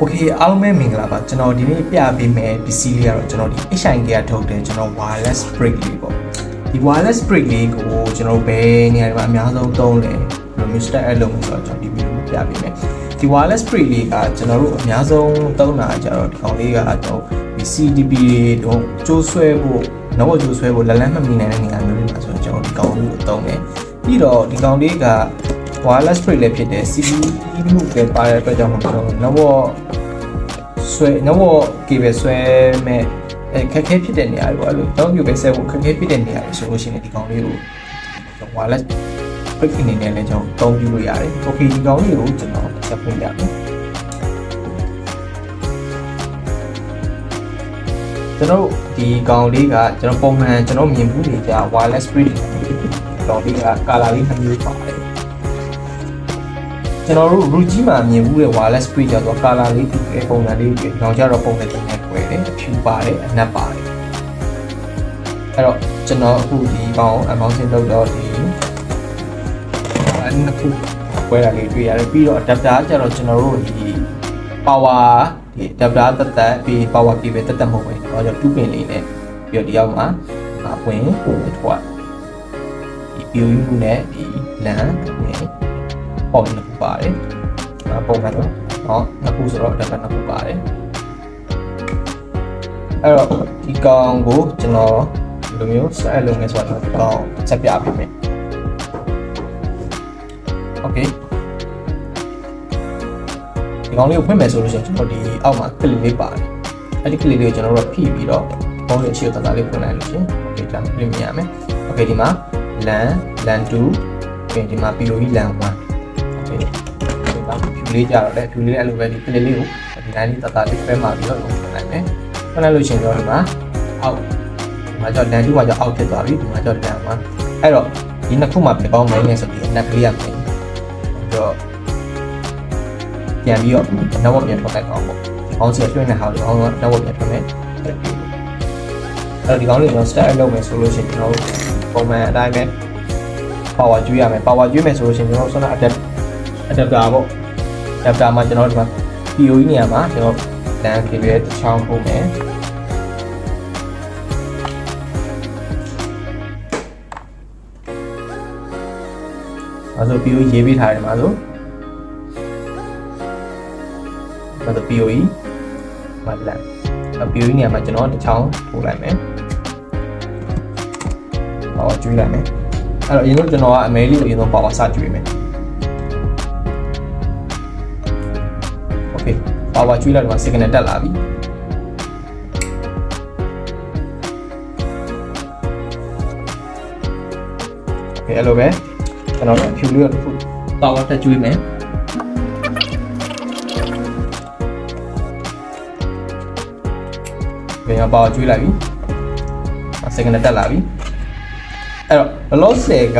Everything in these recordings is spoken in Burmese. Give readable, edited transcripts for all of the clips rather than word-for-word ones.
Okay အားလုံးပဲမင်္ဂလာပါကျွန်တော်ဒီနေ့ပြပေးမယ်ပစ္စည်းလေးကတော့ကျွန်တော်ဒီ HIK ကထုတ်တယ်ကျွန်တော် wireless brick လေးပေါ့ဒီ wireless brick လေးကိုကျွန်တော်ဘယ်နေရာမှာအများဆုံးသုံးလဲဘယ်လိုမျိုး start အလုပ်လဲဆိုတော့ကျွန်တော်ဒီ video ပြပေးမယ်ဒီ wireless brick လေးကကျွန်တော်တို့အများဆုံးသုံးတာကြတော့ဒီကောင်လေးကတော့ဒီ CDP တို့ကျိုးဆွဲဖို့နောက်ကျိုးဆွဲဖို့လက်လန်းမမီနိုင်တဲ့နေရာမျိုးတွေမှာဆိုတော့ကျွန်တော်ဒီကောင်လေးကိုသုံးတယ်ပြီးတော့ဒီကောင်လေးက wireless brick လေးဖြစ်တယ် CPU လို့ပဲပါတဲ့အတွက်ကြောင့်ကျွန်တော်နောက် cable ဆွဲမဲ့ခက်ခဲဖြစ်တဲ့နေရာတွေပေါ့အဲ့လိုတော့ပြုတ်ပဲဆက်ဖို့ခက်ခဲဖြစ်တဲ့နေရာတွေဆိုလို့ရှိရင်ဒီကောင်လေးကို wireless brick အနေနဲ့လည်းကျွန်တော်သုံးပြလို့ရတယ် okay ဒီကောင်လေးကိုကျွန်တော်ဆက်ဖွင့်ပြမယ်ကျွန်တော်ဒီကောင်လေးကကျွန်တော်ပုံမှန်ကျွန်တော်မြင်မှုတွေကြာ wireless brick ဒီကောင်လေးက color လေးနှစ်မျိုးပါတယ်ကျွန်တော်တို့ root ကြီးမှာမြင်မှုတဲ့ wireless brick ကြောင့်တော့ color လေးဒီပုံစံလေးတွေနောက်ကျတော့ပုံစံတွေနဲ့꿰တယ်အဖြူပါတယ်အနက်ပါတယ်အဲ့တော့ကျွန်တော်အခုဒီကောင် unboxing လုပ်တော့ဒီနှစ်ခု꿰တာလေးတွေ့ရတယ်ပြီးတော့ adapter ကျတော့ကျွန်တော်တို့ဒီ power ဒီ adapter တက်ပြီး power cable တက်မဟုတ်ဘူး။ဒါကြောင့်2 pin လေးနဲ့ပြီးတော့ဒီရောက်မှာဝင်ထွက်ဒီ POU နဲ့ဒီ LAN နဲ့ပေါ့နှစ်ခုပါတယ်။ပုံမှန်တော့နှစ်ခုဆိုတော့ adapter နှစ်ခုပါတယ်။အဲ့တော့ဒီကောင်ကိုကျွန်တော်ဒီလိုမျိုးဆက်လုပ်နေဆိုတော့ဒီကောင်ဆက်ပြပေးမယ်။ Okay ဒီကောင်လေးကိုဖွင့်မယ်ဆိုလို့ရှိရင်ကျွန်တော်ဒီအောက်မှာ clip လေးပါတယ်အဲ့ဒီ clip လေးကိုကျွန်တော်တို့ဖိပြီးတော့ဖုန်းရဲ့အခြေအသားလေးဖွင့်လိုက်လို့ရှိရင် okay ဒါပြင်မြင်ရမယ် okay ဒီမှာ LAN 2ပြီးဒီမှာ POE LAN 1 okay ဒီမှာ view လေးကြတော့လေ view လေးအဲ့လိုပဲဒီ clip လေးကိုဒီ line လေးသားလေးဆွဲမှာပြီးတော့ဖွင့်လိုက်မယ်ဖွင့်လိုက်လို့ရှိရင်တော့ဒီမှာအောက်ဒီမှာကြောင့် LAN 2မှာကြောင့်အောက်ဖြစ်သွားပြီဒီမှာကြောင့် LAN 1အဲ့တော့ဒီနှစ်ခုမှာပြန်ပေါင်းမယ်ဆိုပြီး net လေးရမယ်တော့ပြန်ပြီးတော့နောက်ပြန်ထွက်လိုက်အောင်ပေါ့ဒီကောင်းစီရွှေ့နေဟာလို့အောင်နောက်ပြန်ထွက်မယ်အဲ့ဒီကောင်းလေးကျွန်တော် start လုပ်မယ်ဆိုလို့ရှိရင်ကျွန်တော်ပုံမှန်အတိုင်းပဲ power ကျွေးရမယ် power ကျွေးမယ်ဆိုလို့ရှိရင်ကျွန်တော်ဆက်လက် adapter ပေါ့ adapter မှာကျွန်တော်ဒီမှာ POE နေရာမှာကျွန်တော် LAN cable ရဲ့တစ်ချောင်းပို့မယ်အဲ့ဆို POE ရေးပေးထားတယ်မှာဆိုဒါဆို POE မှာလာ POE နေရာမှာကျွန်တော်တစ်ချောင်းထိုးလိုက်မယ်ဟောကျွေးလိုက်မယ်အဲ့တော့အရင်ဆုံးကျွန်တော်ကအမဲလေးကိုအရင်ဆုံး power စကျွေးမယ် okay power ကျွေးလိုက်တော့ signal တက်လာပြီ okay အဲ့လိုပဲကျွန်တော်ဖြူလေးကို power တက်ကျွေးမယ်ပြန်ပါကျွေးလိုက်ပြီ signal တက်လာပြီအဲ့တော့ဘလော့ဆယ်က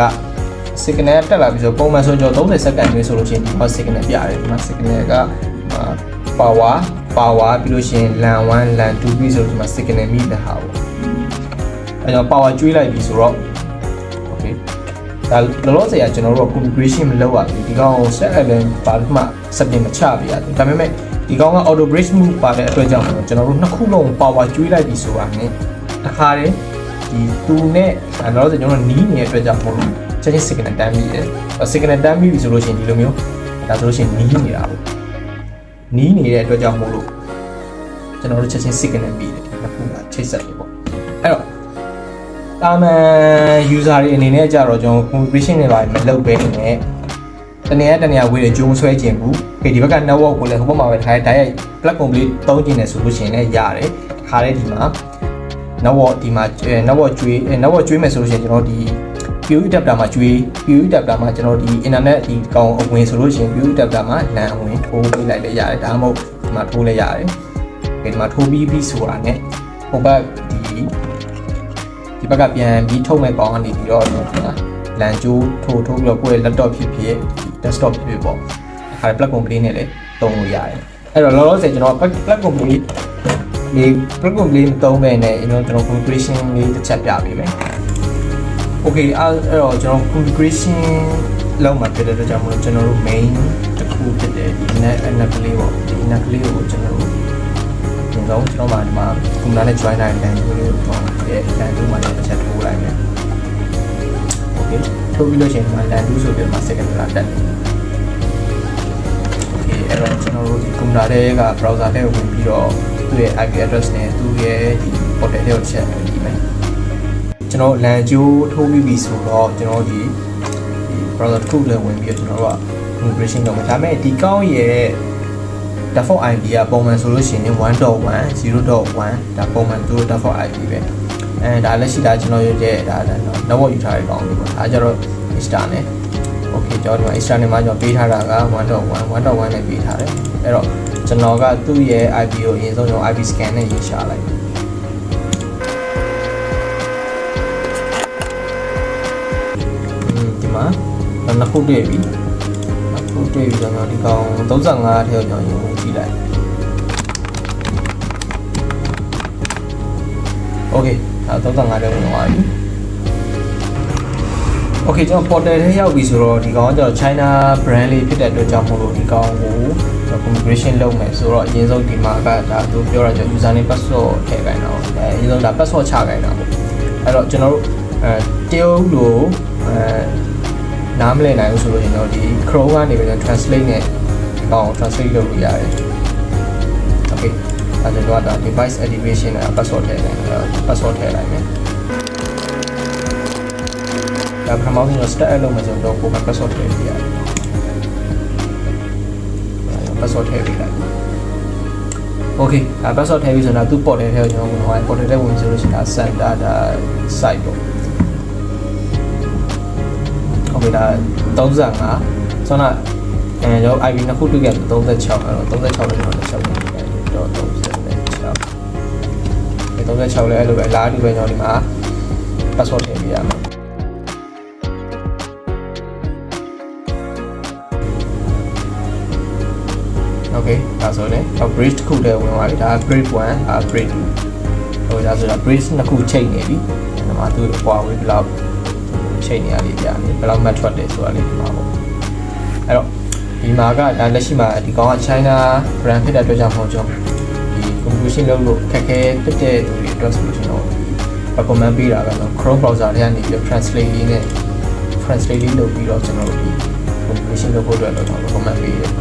signal တက်လာပြီဆိုပုံမှန်ဆိုကျွန်တော်30စက္ကန့်လေးဆိုလို့ရှိရင်ဒီမှာ signal ပြရတယ်ဒီမှာ signal က power ပြီးလို့ရှိရင် LAN 1 LAN 2ပြီးဆိုဒီမှာ signal မိတဲ့ဟာပေါ့အဲ့တော့ power ကျွေးလိုက်ပြီဆိုတော့ okay ဒါလောလောဆယ်ကကျွန်တော်တို့ configuration မလုပ်ရဘူးဒီကောင်ကို set element ပါလို့မှစပြင်မချပြရတယ်ဒါပေမဲ့ဒီကောင်က auto bridge move ပါတဲ့အတွက်ကြောင့်ကျွန်တော်တို့နှစ်ခုလုံး power ကျွေးလိုက်ပြီဆိုတာနဲ့တခါတည်းဒီသူနဲ့တော့ကျွန်တော်နီးနေတဲ့အတွက်ကြောင့်မို့လို့ချက်ချင်း signal တန်းပြီးတယ် signal တန်းပြီးပြီဆိုလို့ရှိရင်ဒီလိုမျိုးဒါဆိုလို့ရှိရင်နီးနေတာပေါ့နီးနေတဲ့အတွက်ကြောင့်မို့လို့ကျွန်တော်တို့ချက်ချင်း signal ပြီးတယ်ဒီနှစ်ခုကချိတ်ဆက်နေပေါ့အဲ့တော့တာမန် user တွေအနေနဲ့ကြတော့ကျွန်တော် configuration တွေပါမလုပ်ဘဲနဲ့တနေရာဝေးတယ်ဂျုံဆွဲခြင်းဘူးဒီဘက်က network ကိုလည်းဟိုဘက်မှာပဲထားတဲ့ direct plug complete သုံးခြင်းနဲ့ဆိုလို့ရှိရင်လည်းရတယ်တခါတည်းဒီမှာnetwork ဒီမှာ network ကျွေးမယ်ဆိုလို့ရှိရင်ကျွန်တော်ဒီ POE adapter မှာကျွေး POE adapter မှာကျွန်တော်ဒီ internet ဒီကောင်အဝင်ဆိုလို့ရှိရင် POE adapter မှာ LAN အဝင်ထိုးပေးလိုက်လည်းရတယ်ဒါမှမဟုတ်ဒီမှာထိုးလည်းရတယ်ဒီမှာထိုးပြီးဆိုတာနဲ့ဟိုဘက်ဒီဘက်ကပြန်ပြီးထုတ်မဲ့ကောင်ကနေပြီးတော့ဒီမှာ LAN ကျိုးထိုးပြီးတော့ကိုယ့်ရဲ့ laptop ဖြစ်ဖြစ် desktop ဖြစ်ဖြစ်ပေါ့အခါ plug complete နဲ့လည်းသုံးလို့ရတယ်အဲ့တော့လောလောဆယ်ကျွန်တော် plug complete ဒီ plug complete မသုံးပဲနဲ့ကျွန်တော် configuration လေးတစ်ချက်ပြပေးမယ် okay အဲ့တော့ကျွန်တော် configuration လောက်မှာဖြစ်တဲ့အတွက်ကြောင့်မို့ကျွန်တော်တို့ main တစ်ခု ခုဖြစ်တယ်ဒီnet kလေးပေါ့ဒီ net ကလေးကိုကျွန်တော်တို့ကျွန်တော်မှာဒီမှာကွန်ပျူတာနဲ့ join နိုင်တဲ့ဒီလိုတော့ဒီလန်တူမှာလည်းတစ်ချက်ထိုးလိုက်မယ်โอเคထိုးပြီးလို့ရှိရင်ဒီမှာလန်တူဆိုပြီးမှ second လာတက်တယ်โอเคအဲ့တော့ကျွန်တော်တို့ဒီကွန်ပျူတာတွေက browser ထဲကိုဝင်ပြီးတော့သူ့ရဲ့ IP address နဲ့သူ့ရဲ့ဒီ portal တွေကိုချက်ပြီးမယ်ကျွန်တော်လန်ကျိုးထိုးပြီးပြီဆိုတော့ကျွန်တော်ဒီ browser တစ်ခုလည်းဝင်ပြီးတော့ကျွန်တော်တို့က configuration လုပ်မှာဒါပေမဲ့ဒီကောင်းရဲ့ default IP ကပုံမှန်ဆိုလို့ရှိရင် 1.1 0.1 ဒါပုံမှန်သူတို့ default IP ပဲဒါလက်ရှိဒါကျွန်တော်ရွေးတဲ့ဒါ network ယူထားတဲ့ကောင်းပြီပေါ့ဒါကြတော့ extra နဲ့ okay ကျွန်တော်ဒီမှာ extra နဲ့မှကျွန်တော်ပေးထားတာက 1.1 နဲ့ပေးထားတယ်အဲ့တော့ကျွန်တော်ကသူ့ရဲ့ IP ကိုအရင်ဆုံးကျွန်တော် IP scan နဲ့ရေးရှာလိုက်ဒီမှာနှစ်ခုတွေ့ပြီတွေ့ပြီးတော့ဒီကောင်35ထဲကိုကျွန်တော်ယူကြည့်လိုက်โอเค35ထဲဝင်သွားပြီโอเคကျွန်တော် portal ထဲရောက်ပြီဆိုတော့ဒီကောင်ကကျွန်တော် China brand လေးဖြစ်တဲ့အတွက်ကြောင့်မို့လို့ဒီကောင်ကို configuration လုပ်မယ်ဆိုတော့အရင်ဆုံးဒီမှာကဒါသူပြောတာကျွန်တော် user name password ထည့်ခိုင်းတာပေါ့အရင်ဆုံးဒါ password ချခိုင်းတာပေါ့အဲ့တော့ကျွန်တော်တို့တရုတ်လိုနားမလည်နိုင်ဘူးဆိုလို့ရင်တော့ဒီ Chrome ကနေပြီးတော့ translate နဲ့ပေါင်း translate လုပ်လို့ရတယ် Okay အဲ့ဒါတော့ device activation နဲ့ password ထည့်လိုက်မယ် password ထည့်လိုက်မယ်ဒါပထမဆုံးကျွန်တော် start လုပ်မယ်ဆိုတော့ကိုယ်က password ထည့်ပြရတယ် password ထည့်ပြလိုက် Okay password ထည့်ပြီးဆိုတော့သူ့ portal ထဲကိုကျွန်တော်ဝင်သွား portal ထဲဝင်ဆိုလို့ရှိရင်ဒါ center ဒါ site ပေါ့Okay ဒါ35ဆိုတော့ကျွန်တော် IP နှစ်ခုတွေ့ခဲ့36အဲ့တော့36လို့ကျွန်တော်ချက်ဝင်တယ်တော့36လဲအဲ့လိုပဲလာဒီပဲကျွန်တော်ဒီမှာ password ထည့်ပေးရမယ် Okay ဒါဆိုရင် bridge တစ်ခုတည်းဝင်သွားပြီဒါ bridge 1 bridge 2ဟိုဒါဆိုတာ bridge နှစ်ခုချိန်နေပြီဒီမှာသူ့ပွားဝေးဘလောက်ချိန်နေရလေးပြနေဘယ်လောက်မှတ်ထွက်တယ်ဆိုတာလေးဒီမှာပေါ့အဲ့တော့ဒီမှာကဒါလက်ရှိမှာဒီကောင်က China brand ဖြစ်တဲ့အတွက်ကြောင့်မဟုတ်ကြောင်းဒီ configuration လုပ်လို့ခက်ခဲတက်တဲ့သူတွေအတွက်ဆိုလို့ရှိရင်တော့ recommend ပေးတာကတော့ Chrome browser ထဲကနေပြီး translate လေးနဲ့ translate လေးလုပ်ပြီးတော့ကျွန်တော်တို့ဒီ configuration လုပ်ဖို့အတွက်တော့ recommend ပေးတယ်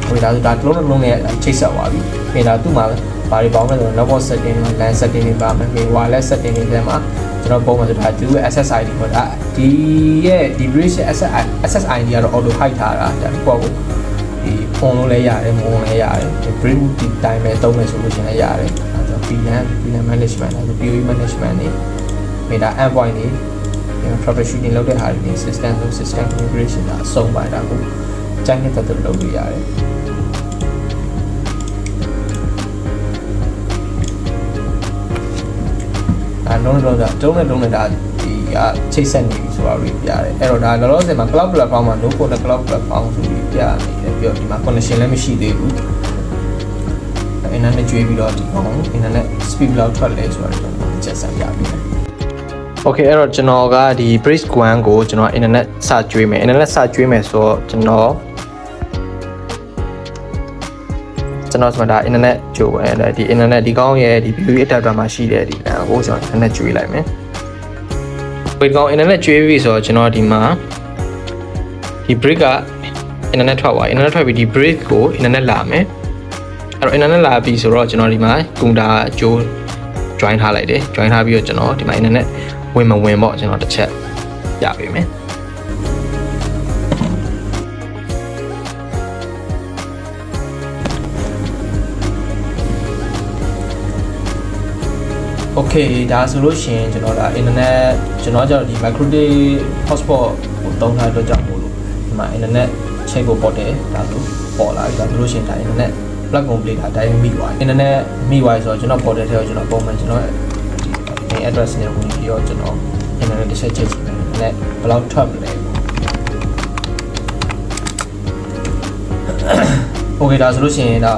ဟိုဒါလုံးနဲ့ချိတ်ဆက်သွားပြီခေဒါသူ့မှာဘာတွေပေါင်းလဲဆိုတော့ network setting မှာ LAN setting တွေပါမယ် wireless setting တွေထဲမှာကျွန်တော်ပုံမှန်ဆိုတာသူရဲ့ SSID ပေါ့ဒါဒီရဲ့ဒီ bridge SSID ကတော့ auto hide ထားတာဒါပေါ့ကိုဒီဖုန်းလို့လည်းရတယ်မုံလည်းရတယ်ဒီ bridge ဒီတိုင်းပဲသုံးမယ်ဆိုလို့ရှိရင်လည်းရတယ်အဲဒါ VLAN management ဒါ PoE management တွေဒါ endpoint တွေ troubleshooting လုပ်တဲ့ဟာတွေ system configuration ဒါအဆုံးပိုင်းဒါကိုကြိုက်တဲ့တက်လုပ်လို့ရတယ်လုံးနဲ့ဒါဒီကချိတ်ဆက်နေပြီဆိုတာကိုပြရတယ်အဲ့တော့ဒါလောလောဆယ်မှာ cloud platform မှာ no code cloud platform ဆိုပြီးပြနေတယ်ပြီးတော့ဒီမှာ connection လည်းမရှိသေးဘူး internet ကျွေးပြီးတော့ဒီကောင် internet speed လောက်ထွက်လဲဆိုတာကျွန်တော်ချက်ဆက်ပြပေးမယ် Okay အဲ့တော့ကျွန်တော်ကဒီ bridge 1ကိုကျွန်တော် internet စကျွေးမယ် internet စကျွေးမယ်ဆိုတော့ကျွန်တော်ဆိုတော့ internet ကြိုးပဲဒီ internet ဒီကောင်းရဲ့ဒီ PoE adapter မှာရှိတဲ့ဒီလမ်းကိုကျွန်တော် internet ကျွေးလိုက်မယ်ဒီကောင်း internet ကျွေးပြီဆိုတော့ကျွန်တော်ဒီမှာဒီ brick က internet ထွက်သွား internet ထွက်ပြီးဒီ brick ကို internet လာမယ်အဲ့တော့ internet လာပြီဆိုတော့ကျွန်တော်ဒီမှာ computer ကြိုး join ထားလိုက်တယ် join ထားပြီးတော့ကျွန်တော်ဒီမှာ internet ဝင်မဝင်ပေါ့ကျွန်တော်တစ်ချက်ပြပေးမယ်Okay ဒါဆိုလို့ရှိရင်ကျွန်တော်ဒါ internet ကျွန်တော်ကျတော့ဒီ micro hotspot ကိုတုံးထားတော့ကြောက်မို့လို့ဒီမှာ internet ချိန်ဖို့ပေါ်တယ်ဒါဆိုပေါ်လာပြီဒါဆိုလို့ရှိရင်ဒါ internet plug complete ဒါတိုင်းမိသွား internet မိသွားဆိုတော့ကျွန်တော်ပေါ်တယ်ထဲကိုကျွန်တော်ပုံမှန်ကျွန်တော်ဒီ address နဲ့ဝင်ပြီးတော့ကျွန်တော် internet တစ်ချက်ချိန်မယ် internet ဘယ်လောက်ထွက်မလဲ Okay ဒါဆိုလို့ရှိရင်ဒါ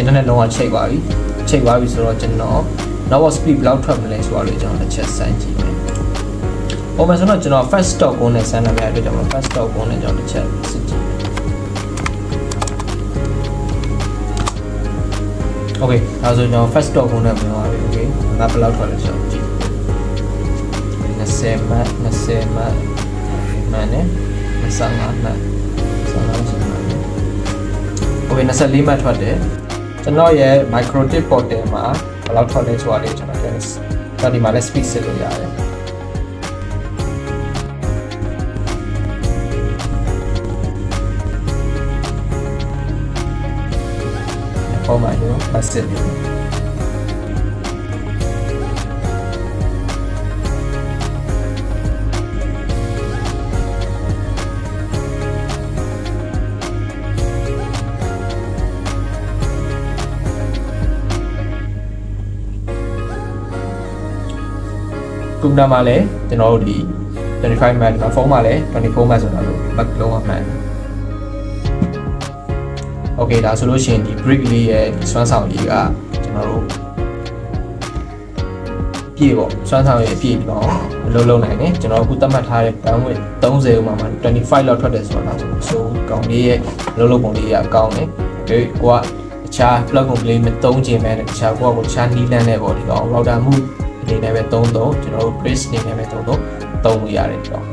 internet လုံးဝချိန်သွားပြီဆိုတော့ကျွန်တော်network speed ဘယ်လောက်ထွက်မလဲဆိုတာလေးကျွန်တော်တစ်ချက်စမ်းကြည့်မယ်။ပုံမှန်ဆိုတော့ကျွန်တော် fast stop ကိုနဲ့စမ်းနိုင်တဲ့အတွက်ကျွန်တော် fast stop ကိုနဲ့ကျွန်တော်တစ်ချက်စစ်ကြည့်မယ် Okay ဒါဆိုကျွန်တော် first dot ကိုနဲ့ဝင်သွားပြီ okay ငါဘယ်လောက်ထွက်လဲဆိုတော့ကြည့်20မှတ်20မှတ်မှန်နဲ့25မှတ်25ဆိုမှန်တယ် okay 24မှတ်ထွက်တယ်ကျွန်တော်ရဲ့ micro tip portal မှာဘယ်လောက်ထွက်လဲဆိုတာလေးကျွန်တော်ပြောဒီမှာလည်း speed စစ်လို့ရတယ်ပေါ်မှာရောမစစ်ဘူးကွန်ပျူတာမှာလည်းကျွန်တော်တို့ဒီ25 မှတ်ဖုန်းမှာလည်း24မှတ်ဆိုတာလို့ဘက်လုံးဝမှန်โอเคဒါဆိုလို့ရှိရင်ဒီ brick လေးရဲ့စွမ်းဆောင်ရည်ကကျွန်တော်တို့ပြည့်ပေါ့စွမ်းဆောင်ရည်ပြည့်ပြီးတော့အလုံးလုံးနိုင်တယ်ကျွန်တော်အခုသတ်မှတ်ထားတဲ့ bandwidth 30ဥမာမှာ25လောက်ထွက်တယ်ဆိုတော့ဆိုကောင်လေးရဲ့အလုံးလုံးပုံလေးကအကောင်းတယ်ကိုကအခြား plug and play မသုံးခြင်းပဲတခြားကိုကအခြားနီးလန်းနဲ့ပေါ့ဒီကောင် router မှုအနေနဲ့ပဲသုံးကျွန်တော်တို့ bridge အနေနဲ့ပဲသုံးလို့ရတယ်တော့